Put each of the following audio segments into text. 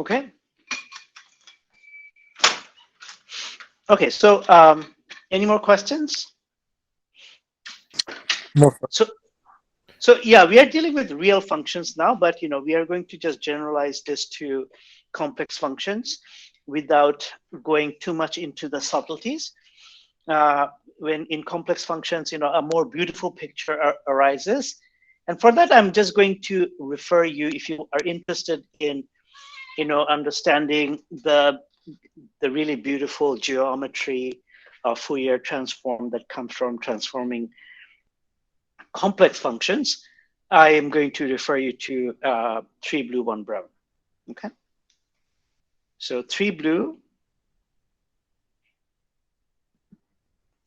Okay. Okay, so any more questions? No. So yeah, we are dealing with real functions now, but we are going to just generalize this to complex functions without going too much into the subtleties. When in complex functions, a more beautiful picture arises. And for that, I'm just going to refer you, if you are interested in, understanding the really beautiful geometry of Fourier transform that comes from transforming complex functions, I am going to refer you to 3 blue, 1 brown. Okay. So 3 blue,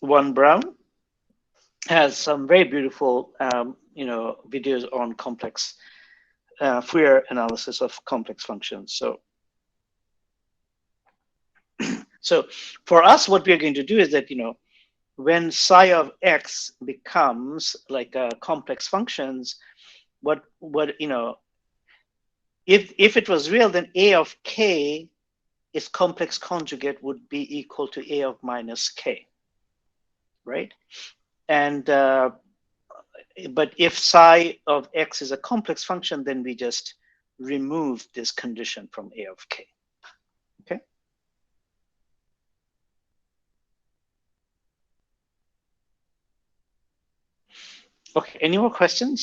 1 brown has some very beautiful, videos on complex Fourier analysis of complex functions. So for us, what we are going to do is that, when psi of x becomes like a complex functions, if it was real, then a of k its complex conjugate would be equal to a of minus k, right? And but if psi of x is a complex function, then we just remove this condition from a of k. Okay. Okay. Any more questions?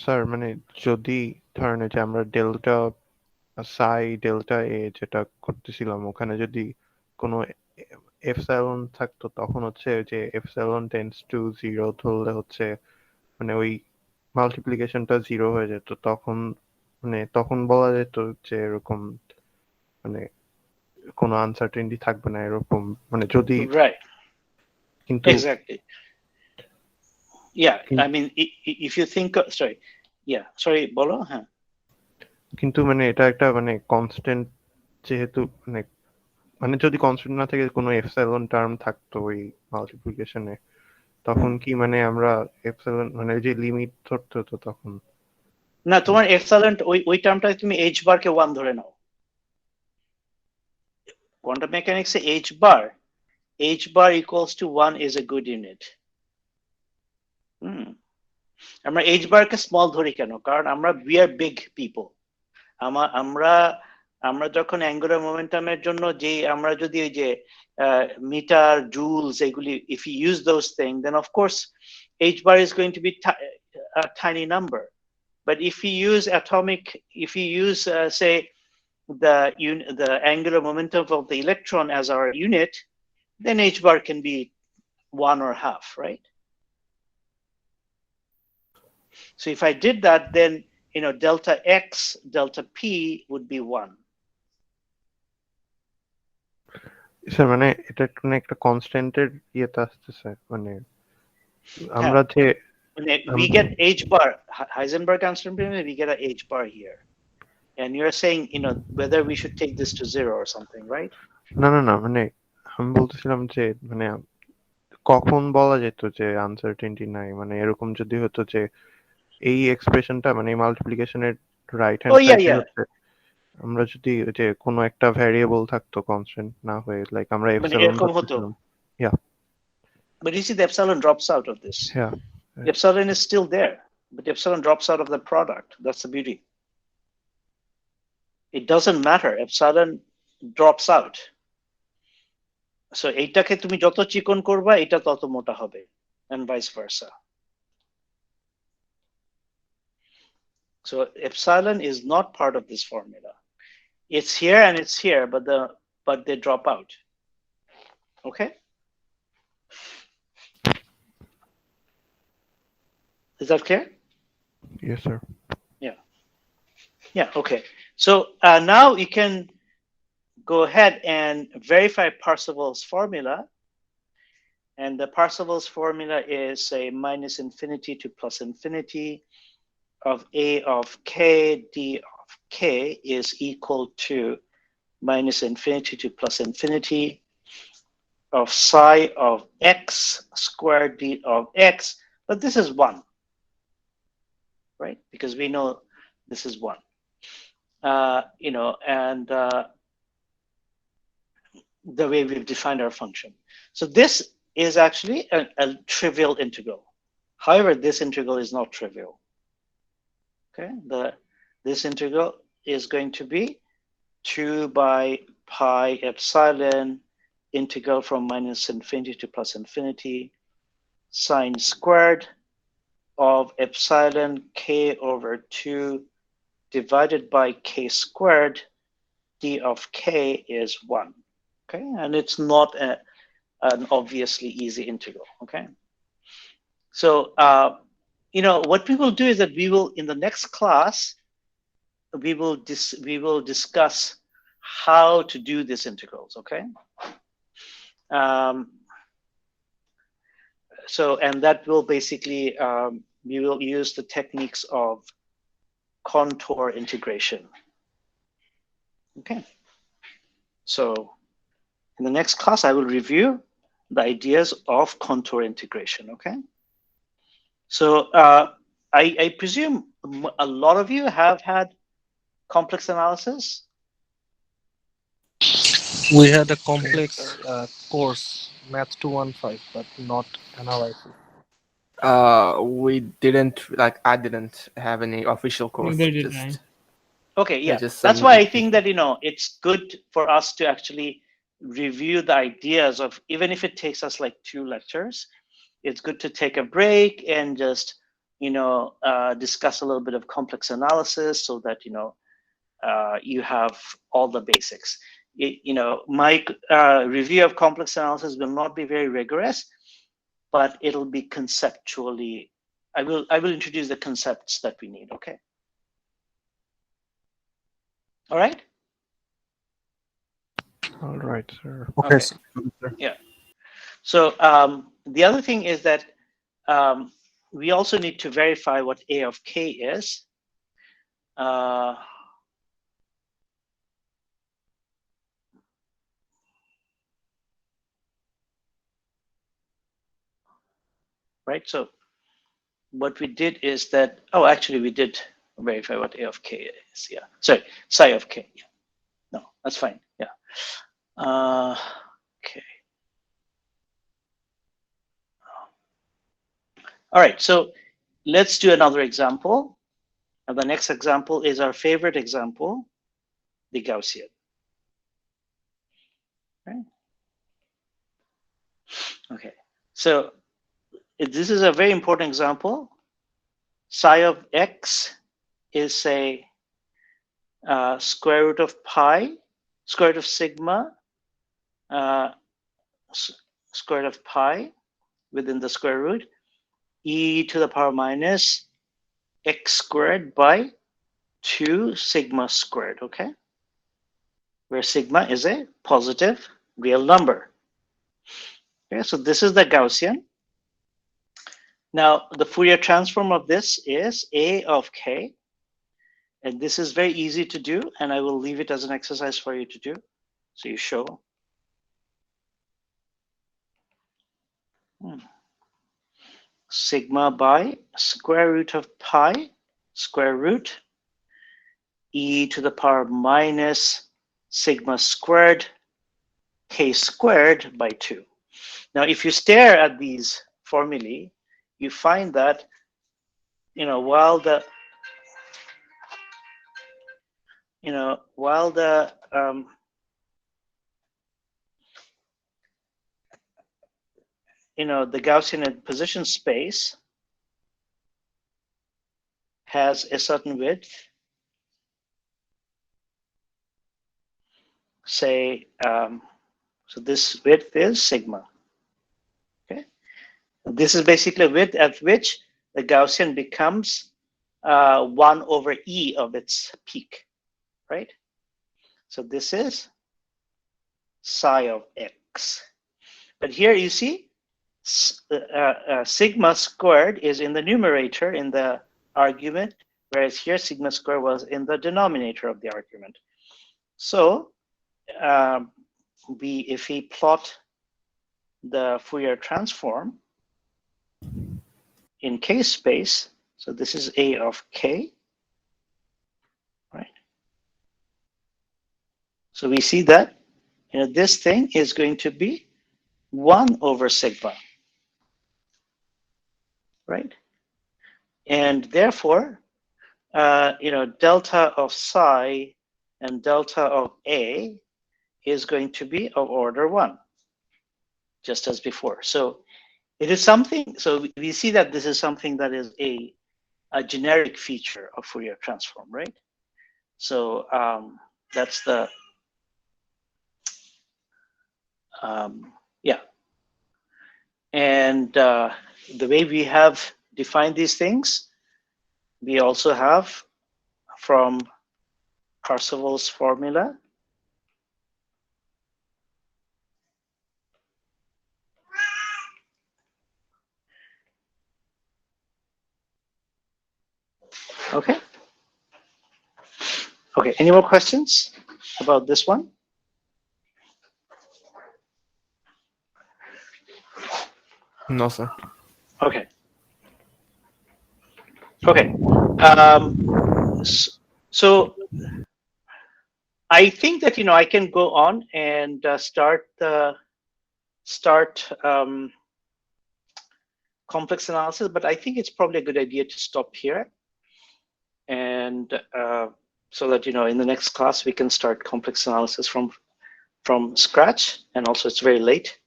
Sir মানে যদি ধরেন যে আমরা delta সাই delta এ যেটা করতেছিলাম ওখানে যদি কোনো এপসাইলন থাকতো তখন হচ্ছে যে এপসাইলন টেন্ডস টু 0 ধরলে হচ্ছে মানে ওই মাল্টিপ্লিকেশনটা 0 হয়ে যেত, তখন মানে তখন বলা যেত যে এরকম মানে কোনো আনসার্টেনটি থাকবে না এরকম, মানে যদি right, কিন্তু exactly. Yeah, I mean, if you think, sorry, bolo, huh? কিন্তু মানে এটা একটা মানে কনস্ট্যান্ট, যেহেতু মানে মানে যদি কনস্ট্যান্ট না থাকে কোনো এপসাইলন টার্ম থাকতো ওই মাল্টিপ্লিকেশনে, তখন কি মানে আমরা এপসাইলন মানে যে লিমিট ধরতে হতো তখন? না, তোমার এপসাইলন ওই টার্মটা তুমি h বার কে 1 ধরে নাও। কোয়ান্টাম মেকানিক্সে h bar equals to 1 is a good unit. আমরা h bar কে স্মল ধরি কেন? কারণ আমরা we are big people. আমরা যখন অ্যাঙ্গুলার মোমেন্টামের জন্য যে আমরা যদি ওই যে মিটার জুলস এগুলি if you use those things, then of course h bar is going to be a tiny number. But if you use say the angular momentum of the electron as our unit, then h bar can be 1 or half, right? So if I did that, then delta x, delta p would be 1. Sir মানে এটা কোনো একটা কনস্ট্যান্টের ইয়েতে আসতেছে, মানে আমরা যে we get h bar, Heisenberg constant, we get a h bar here. And you're saying, whether we should take this to 0 or something, right? না না না মানে আমি বলতেছিলাম যে মানে কখন বলা যেত যে আনসার্টেনটি নাই, মানে এরকম যদি হতো যে এই এক্সপ্রেশনটা মানে মাল্টিপ্লিকেশনের রাইট হ্যান্ড সাইডে হচ্ছে আমরা যদি যে কোনো একটা ভ্যারিয়েবল থাকতো কনস্ট্যান্ট না হয়ে, লাইক আমরা epsilon ধরতেছিলাম। Yeah. But you see the epsilon drops out of this. Yeah. The epsilon is still there, but the epsilon drops out of the product. That's the beauty. It doesn't matter. Epsilon drops out. So এইটাকে তুমি যত চিকন করবা এটা তত মোটা হবে, and vice versa. So epsilon is not part of this formula. It's here and it's here, but they drop out. Okay? Is that clear? Yes, sir. Yeah, okay. So now you can go ahead and verify Parseval's formula. And the Parseval's formula is a minus infinity to plus infinity of a of k d of k is equal to minus infinity to plus infinity of psi of x squared d of x but this is 1, right? Because we know this is 1. You know, and the way we've defined our function. So this is actually a trivial integral. However, this integral is not trivial. Okay, this integral is going to be 2 by pi epsilon integral from minus infinity to plus infinity sine squared of epsilon k over 2 divided by k squared d of k is 1. Okay, and it's not an obviously easy integral. Okay, so you know what we will do is that we will, in the next class, we will discuss how to do these integrals. Okay, so and that will basically we will use the techniques of contour integration. Okay, so in the next class, I will review the ideas of contour integration. Okay, so I presume a lot of you have had complex analysis. We had a complex course, Math 215, but not analysis. We didn't, like, I didn't have any official course. Neither did I. Just Okay, yeah, just that's some. why I think that, you know, it's good for us to actually review the ideas of, even if it takes us like 2 lectures, it's good to take a break and just, you know, discuss a little bit of complex analysis so that, you know, you have all the basics. You know, my review of complex analysis will not be very rigorous, but it'll be conceptually, I will introduce the concepts that we need. Okay. All right. All right, sir. Okay. Okay. Yeah. So the other thing is that we also need to verify what A of k is. Right. So what we did is that, oh, actually we did verify what A of k is. Yeah. Sorry, psi of k. Yeah. No, that's fine. Yeah. Okay. All right. So let's do another example. And the next example is our favorite example, the Gaussian. Right? Okay. So this is a very important example. Psi of x is, say, square root of pi, square root of sigma, square root of pi within the square root, e to the power minus x squared by 2 sigma squared, okay? Where sigma is a positive real number. Okay, so this is the Gaussian. Now, the Fourier transform of this is A of k. And this is very easy to do, and I will leave it as an exercise for you to do. So you show. Sigma by square root of pi, square root, e to the power minus sigma squared, k squared by 2. Now, if you stare at these formulae, you find that, you know, while the the Gaussian position space has a certain width, say, so this width is sigma. Okay, this is basically a width at which the Gaussian becomes 1 over e of its peak, right? So this is psi of x. But here you see sigma squared is in the numerator in the argument, whereas here sigma squared was in the denominator of the argument. So if we plot the Fourier transform, in K space. So this is A of K, right? So we see that, you know, this thing is going to be 1 over sigma, right? And therefore, you know, delta of psi and delta of A is going to be of order 1, just as before. So it is something, so we see that this is something that is a generic feature of Fourier transform, right? So that's the, yeah. And the way we have defined these things, we also have from Parseval's formula. Okay. Okay, any more questions about this one? No, sir. Okay. Okay. So I think that, you know, I can go on and start complex analysis, but I think it's probably a good idea to stop here, and so that, you know, in the next class we can start complex analysis from scratch, and also it's very late.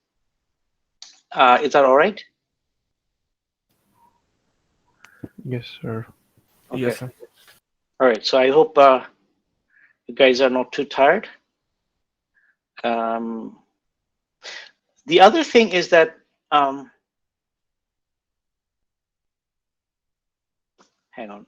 Is that all right? Yes, sir. Okay. Yes, sir. All right. So I hope you guys are not too tired. The other thing is that hang on.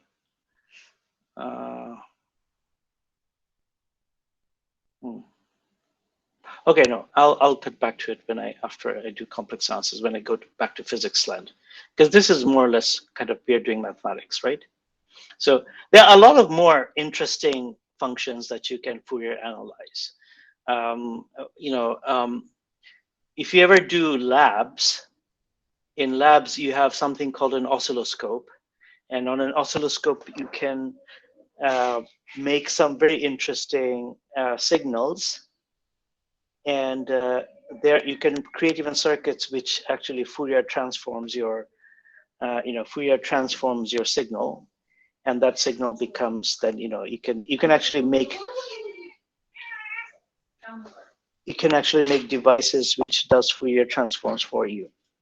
Okay, no, I'll get back to it when after I do complex analysis, when I go back to physics land, because this is more or less kind of we're doing mathematics, right? So there are a lot of more interesting functions that you can Fourier analyze. You know, if you ever do labs, in labs you have something called an oscilloscope, and on an oscilloscope you can make some very interesting signals, and there you can create even circuits which actually Fourier transforms your, you know, Fourier transforms your signal, and that signal becomes then, you know, you can actually make devices which does Fourier transforms for you.